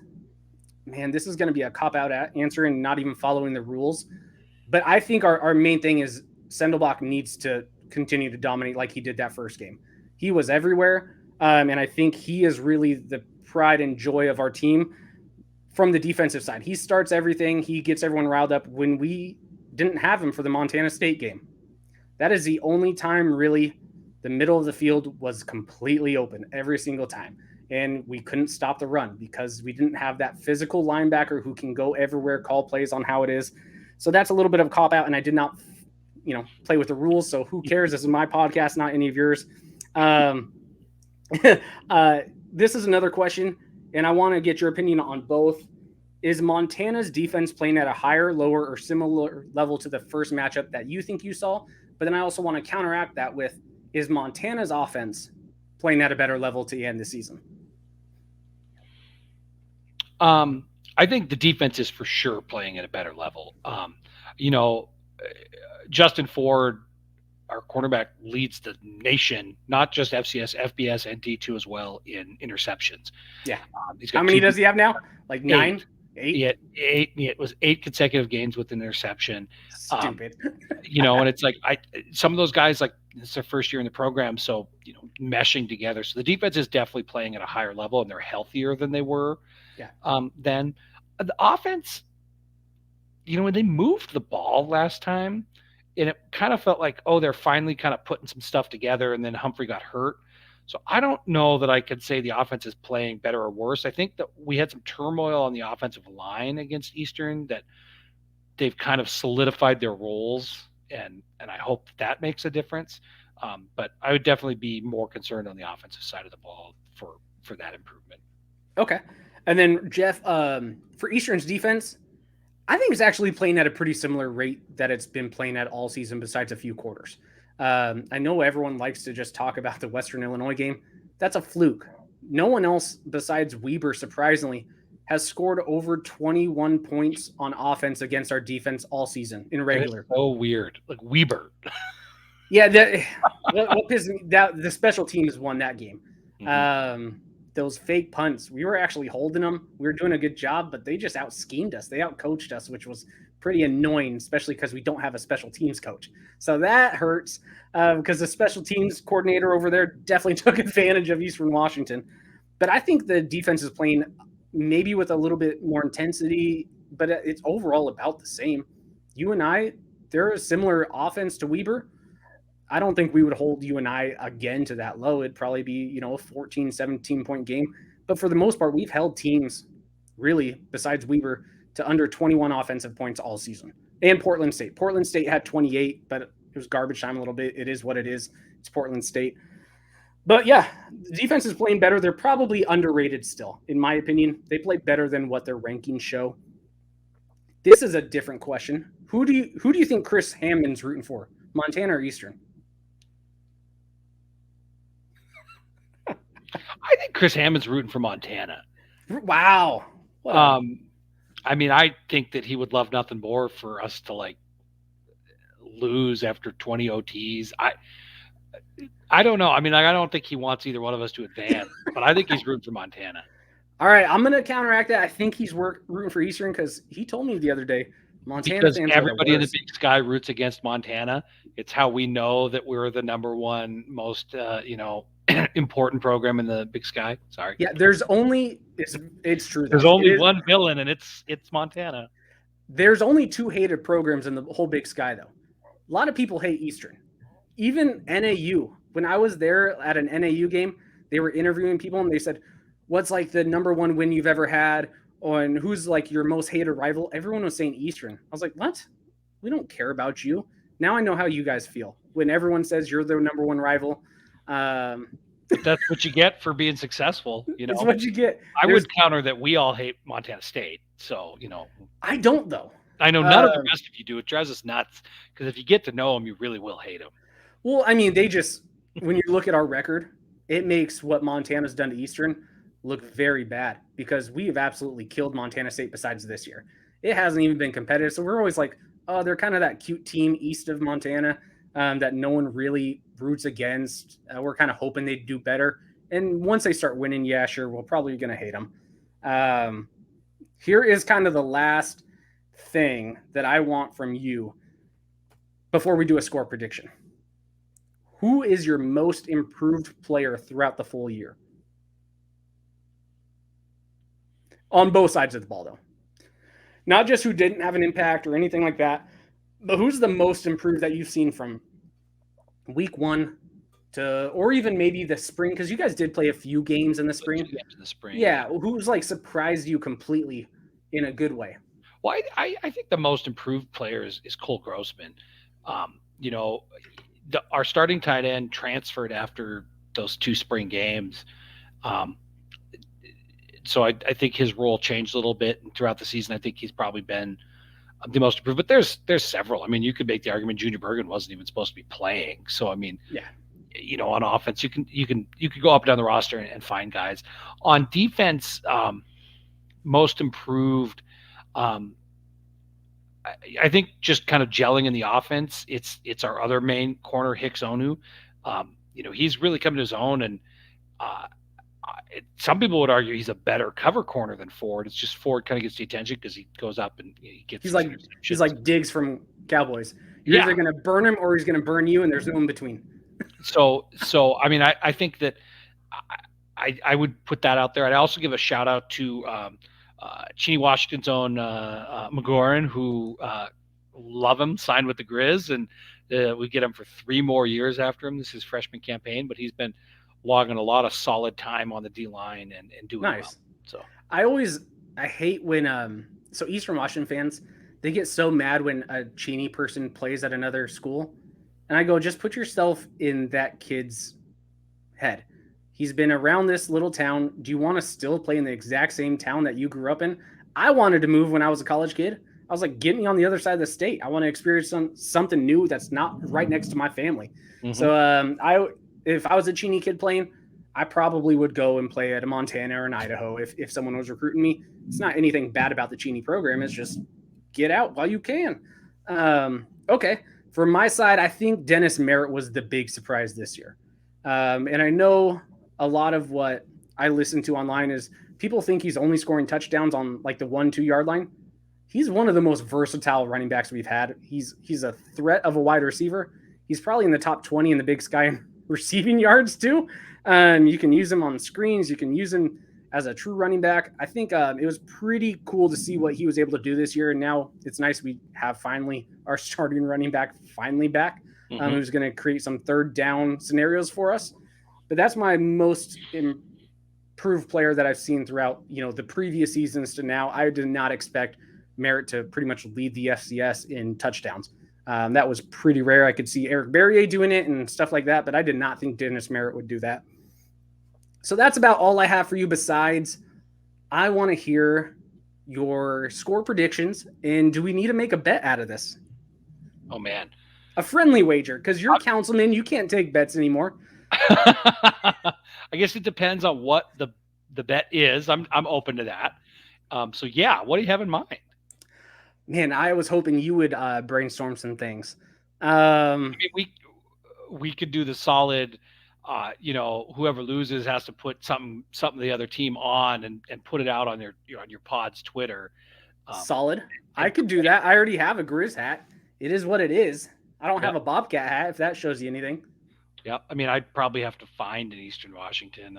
man, this is going to be a cop-out answer and not even following the rules. But I think our main thing is Sendelbach needs to continue to dominate like he did that first game. He was everywhere, and I think he is really the pride and joy of our team from the defensive side. He starts everything. He gets everyone riled up. When we didn't have him for the Montana State game, that is the only time really the middle of the field was completely open every single time. And we couldn't stop the run because we didn't have that physical linebacker who can go everywhere, call plays on how it is. So that's a little bit of a cop-out, and I did not play with the rules, so who cares? This is my podcast, not any of yours. This is another question, and I want to get your opinion on both. Is Montana's defense playing at a higher, lower, or similar level to the first matchup that you think you saw? But then I also want to counteract that with, is Montana's offense playing at a better level to end the season? I think the defense is for sure playing at a better level. Justin Ford, our cornerback, leads the nation, not just FCS, FBS, and D2 as well in interceptions. Yeah. How many does he have now? Like 9? 8? He had 8. It was 8 consecutive games with an interception. Stupid. And it's like some of those guys, like, it's their first year in the program, so meshing together. So the defense is definitely playing at a higher level, and they're healthier than they were. Yeah. Then the offense, when they moved the ball last time, and it kind of felt like, they're finally kind of putting some stuff together, and then Humphrey got hurt. So I don't know that I could say the offense is playing better or worse. I think that we had some turmoil on the offensive line against Eastern, that they've kind of solidified their roles, and I hope that makes a difference. But I would definitely be more concerned on the offensive side of the ball for that improvement. Okay. And then, Jeff, for Eastern's defense, I think it's actually playing at a pretty similar rate that it's been playing at all season besides a few quarters. I know everyone likes to just talk about the Western Illinois game. That's a fluke. No one else besides Weber, surprisingly, has scored over 21 points on offense against our defense all season in regular. That's so weird. Like Weber. Yeah, what pissed me, the special teams won that game. Mm-hmm. Those fake punts, we were actually holding them. We were doing a good job, but they just out-schemed us. They out-coached us, which was pretty annoying, especially because we don't have a special teams coach. So that hurts because the special teams coordinator over there definitely took advantage of Eastern Washington. But I think the defense is playing maybe with a little bit more intensity, but it's overall about the same. UNI, they're a similar offense to Weber. I don't think we would hold UNI again to that low. It'd probably be, a 14, 17-point game. But for the most part, we've held teams, really, besides Weber, to under 21 offensive points all season. And Portland State. Portland State had 28, but it was garbage time a little bit. It is what it is. It's Portland State. But yeah, the defense is playing better. They're probably underrated still, in my opinion. They play better than what their rankings show. This is a different question. Who do you think Chris Hammond's rooting for? Montana or Eastern? I think Chris Hammond's rooting for Montana. Wow. I mean, I think that he would love nothing more for us to lose after 20 OTs. I don't know. I mean, I don't think he wants either one of us to advance, but I think he's rooting for Montana. All right, I'm going to counteract that. I think he's rooting for Eastern because he told me the other day, Montana because fans everybody in the Big Sky roots against Montana. It's how we know that we're the number one most, important program in the Big Sky. Sorry. Yeah, there's only it's true. There's only one villain, and it's Montana. There's only two hated programs in the whole Big Sky, though. A lot of people hate Eastern. Even NAU. When I was there at an NAU game, they were interviewing people, and they said, "What's like the number one win you've ever had? And who's like your most hated rival?" Everyone was saying Eastern. I was like, "What? We don't care about you." Now I know how you guys feel when everyone says you're the number one rival. That's what you get for being successful. That's what you get. I would counter that we all hate Montana State. So, I don't, though. I know none of the rest of you do. It drives us nuts because if you get to know them, you really will hate them. Well, I mean, when you look at our record, it makes what Montana's done to Eastern look very bad because we have absolutely killed Montana State besides this year. It hasn't even been competitive. So we're always like, oh, they're kind of that cute team east of Montana that no one really roots against. We're kind of hoping they do better. And once they start winning, yeah, sure, we're probably going to hate them. Here is kind of the last thing that I want from you before we do a score prediction. Who is your most improved player throughout the full year? On both sides of the ball, though. Not just who didn't have an impact or anything like that, but who's the most improved that you've seen from week one to, or even maybe the spring? Because you guys did play a few games in the spring. Yeah, who's surprised you completely in a good way? Well, I think the most improved player is Cole Grossman. Our starting tight end transferred after those two spring games. So I think his role changed a little bit throughout the season. I think he's probably been the most improved, but there's several. I mean, you could make the argument Junior Bergen wasn't even supposed to be playing. So, I mean, yeah, on offense, you could go up and down the roster and find guys. On defense, most improved, I think just kind of gelling in the offense. It's our other main corner, Hicks Onu. He's really come to his own, and some people would argue he's a better cover corner than Ford. It's just Ford kind of gets the attention because he goes up and he gets. He's like Diggs from Cowboys. You're either going to burn him or he's going to burn you, and there's no in between. So I mean, I think that I would put that out there. I'd also give a shout out to Cheney Washington's own McGoran, who love him, signed with the Griz, and we get him for 3 more years after him. This is his freshman campaign, but he's been logging a lot of solid time on the D line and doing nice. Well. So I hate when so Eastern Washington fans, they get so mad when a Cheney person plays at another school, and I go, just put yourself in that kid's head. He's been around this little town. Do you want to still play in the exact same town that you grew up in? I wanted to move when I was a college kid. I was like, get me on the other side of the state. I want to experience something new that's not right next to my family. Mm-hmm. So if I was a Cheney kid playing, I probably would go and play at a Montana or an Idaho if someone was recruiting me. It's not anything bad about the Cheney program. It's just get out while you can. Okay. For my side, I think Dennis Merritt was the big surprise this year. And I know a lot of what I listen to online is people think he's only scoring touchdowns on like the 1-2 yard line. He's one of the most versatile running backs we've had. He's a threat of a wide receiver. He's probably in the top 20 in the Big Sky in receiving yards too. You can use him on screens. You can use him as a true running back. I think it was pretty cool to see what he was able to do this year. And now it's nice we have finally our starting running back finally back, who's going to create some third down scenarios for us. But that's my most improved player that I've seen throughout, the previous seasons to now. I did not expect Merritt to pretty much lead the FCS in touchdowns. That was pretty rare. I could see Eric Berrier doing it and stuff like that, but I did not think Dennis Merritt would do that. So that's about all I have for you. Besides, I want to hear your score predictions. And do we need to make a bet out of this? Oh, man. A friendly wager, because you're councilman. You can't take bets anymore. I guess it depends on what the bet is. I'm open to that. So, yeah, what do you have in mind? Man, I was hoping you would brainstorm some things. I mean, we could do the solid. Whoever loses has to put something the other team on and put it out on your pod's Twitter. Solid. I could do that. I already have a Griz hat. It is what it is. I don't have a Bobcat hat, if that shows you anything. Yeah, I mean, I'd probably have to find in Eastern Washington.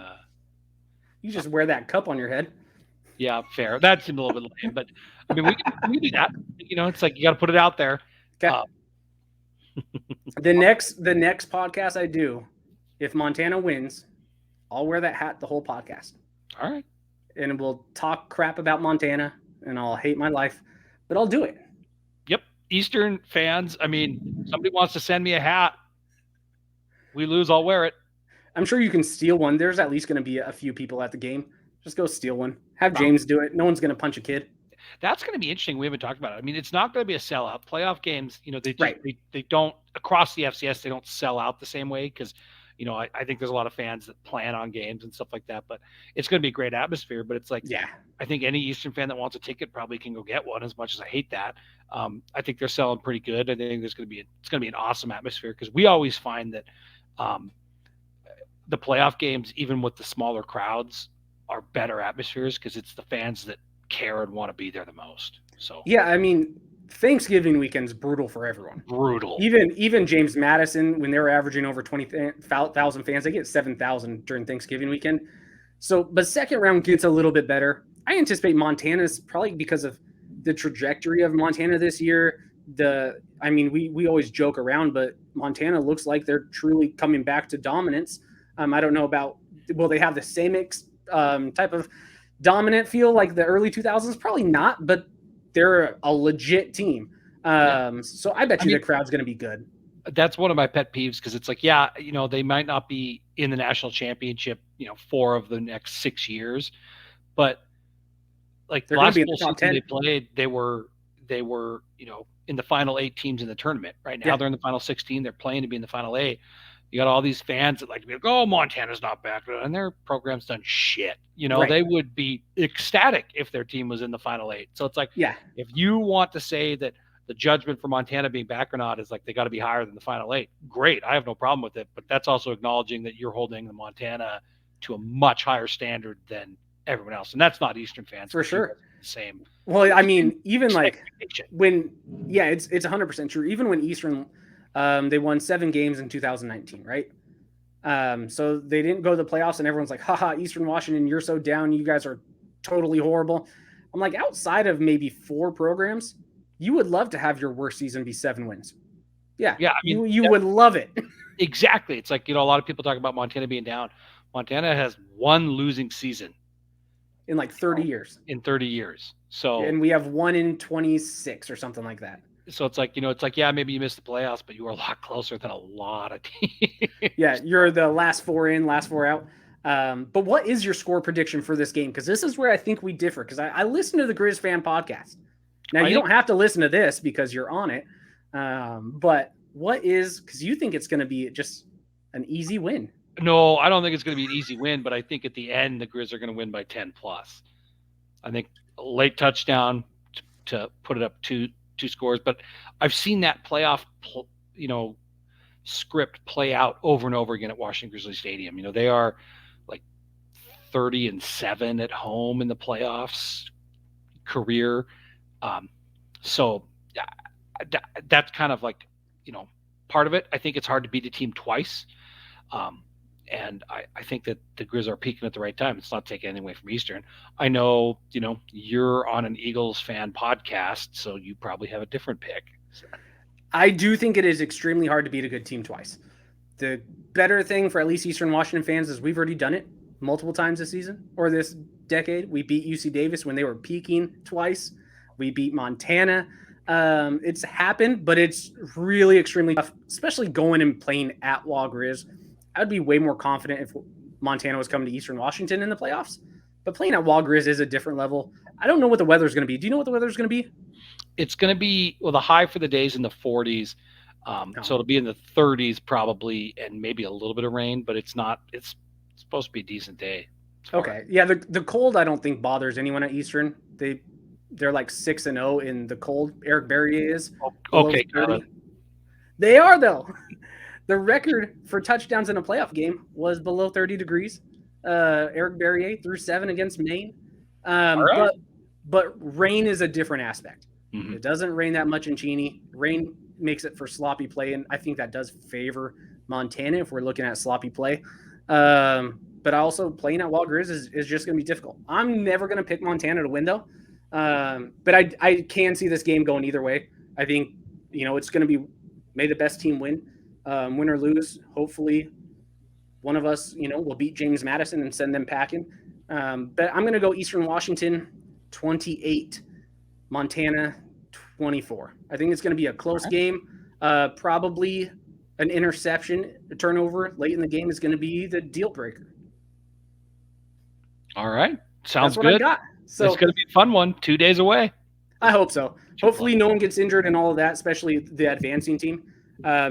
You just wear that cup on your head. Yeah, fair. That seemed a little bit lame, but I mean, we can do that. It's like you got to put it out there. Okay. The next podcast I do, if Montana wins, I'll wear that hat the whole podcast. All right. And we'll talk crap about Montana, and I'll hate my life, but I'll do it. Yep. Eastern fans, I mean, somebody wants to send me a hat. We lose, I'll wear it. I'm sure you can steal one. There's at least going to be a few people at the game. Just go steal one. Have James do it. No one's going to punch a kid. That's going to be interesting. We haven't talked about it. I mean, it's not going to be a sellout. Playoff games, they don't, across the FCS, they don't sell out the same way because, I think there's a lot of fans that plan on games and stuff like that. But it's going to be a great atmosphere. But it's like, I think any Eastern fan that wants a ticket probably can go get one. As much as I hate that, I think they're selling pretty good. I think it's going to be an awesome atmosphere because we always find that the playoff games, even with the smaller crowds, are better atmospheres because it's the fans that care and want to be there the most. So I mean, Thanksgiving weekend's brutal for everyone. Brutal. Even James Madison, when they were averaging over 20,000 fans, they get 7,000 during Thanksgiving weekend. So, but second round gets a little bit better. I anticipate Montana's probably because of the trajectory of Montana this year. We always joke around, but Montana looks like they're truly coming back to dominance. I don't know about, will they have the same type of dominant feel like the early 2000s? Probably not, but they're a legit team. So I bet the crowd's going to be good. That's one of my pet peeves because it's like, they might not be in the national championship, 4 of the next 6 years, but like they're the last be in full the top season 10. they played, they were, in the final 8 teams in the tournament. Right now they're in the final 16. They're playing to be in the final 8. You got all these fans that like to be like, oh, Montana's not back, and their program's done shit. They would be ecstatic if their team was in the final 8. So it's like, if you want to say that the judgment for Montana being back or not is like they got to be higher than the final 8, great. I have no problem with it. But that's also acknowledging that you're holding the Montana to a much higher standard than everyone else, and that's not Eastern fans for sure. The same. Well, I mean, even like when, it's 100% true. Even when Eastern, they won 7 games in 2019, right? So they didn't go to the playoffs, and everyone's like, haha, Eastern Washington, you're so down. You guys are totally horrible. I'm like, outside of maybe 4 programs, you would love to have your worst season be 7 wins. Yeah. I mean, you would love it. Exactly. It's like, a lot of people talk about Montana being down. Montana has 1 losing season in like 30 years. In 30 years. So, and we have 1 in 26 or something like that. So it's like, maybe you missed the playoffs, but you were a lot closer than a lot of teams. You're the last 4 in, last 4 out. But what is your score prediction for this game? Because this is where I think we differ. Because I listen to the Griz Fan podcast. Now, you don't have to listen to this because you're on it. But what is, because you think it's going to be just an easy win. No, I don't think it's going to be an easy win, but I think at the end, the Griz are going to win by 10 plus. I think a late touchdown to put it up 2 scores, but I've seen that playoff, script play out over and over again at Washington Grizzly Stadium. They are like 30-7 at home in the playoffs career. So that's kind of like, part of it. I think it's hard to beat a team twice. And I think that the Griz are peaking at the right time. It's not taking anything away from Eastern. I know, you're on an Eagles fan podcast, so you probably have a different pick. I do think it is extremely hard to beat a good team twice. The better thing for at least Eastern Washington fans is we've already done it multiple times this season or this decade. We beat UC Davis when they were peaking twice. We beat Montana. It's happened, but it's really extremely tough, especially going and playing at Wall Griz. I'd be way more confident if Montana was coming to Eastern Washington in the playoffs. But playing at Wall Griz is a different level. I don't know what the weather's going to be. Do you know what the weather's going to be? It's going to be, well, the high for the day is in the 40s. So it'll be in the 30s probably, and maybe a little bit of rain, but it's supposed to be a decent day. Okay. Yeah, the cold I don't think bothers anyone at Eastern. They're like 6-0 in the cold. Eric Barrier is. Okay. They are though. The record for touchdowns in a playoff game was below 30 degrees. Eric Barrier threw 7 against Maine. Right. But rain is a different aspect. Mm-hmm. It doesn't rain that much in Cheney. Rain makes it for sloppy play, and I think that does favor Montana if we're looking at sloppy play. But also playing at Wall Griz is just going to be difficult. I'm never going to pick Montana to win though. But I can see this game going either way. I think, it's going to be may the best team win, win or lose. Hopefully one of us, will beat James Madison and send them packing. But I'm going to go Eastern Washington 28, Montana 24. I think it's going to be a close game. Probably an interception, a turnover late in the game is going to be the deal breaker. All right. Sounds That's what good. I got. So it's going to be a fun one. 2 days away. I hope so. Hopefully no one gets injured and all of that, especially the advancing team,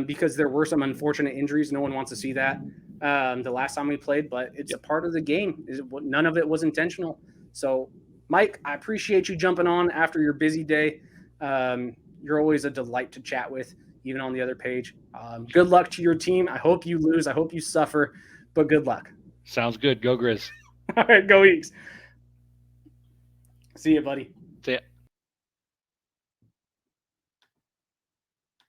because there were some unfortunate injuries. No one wants to see that the last time we played, but it's a part of the game. None of it was intentional. So, Mike, I appreciate you jumping on after your busy day. You're always a delight to chat with, even on the other page. Good luck to your team. I hope you lose. I hope you suffer, but good luck. Sounds good. Go Griz. All right, go Eagles. See you, buddy. See ya.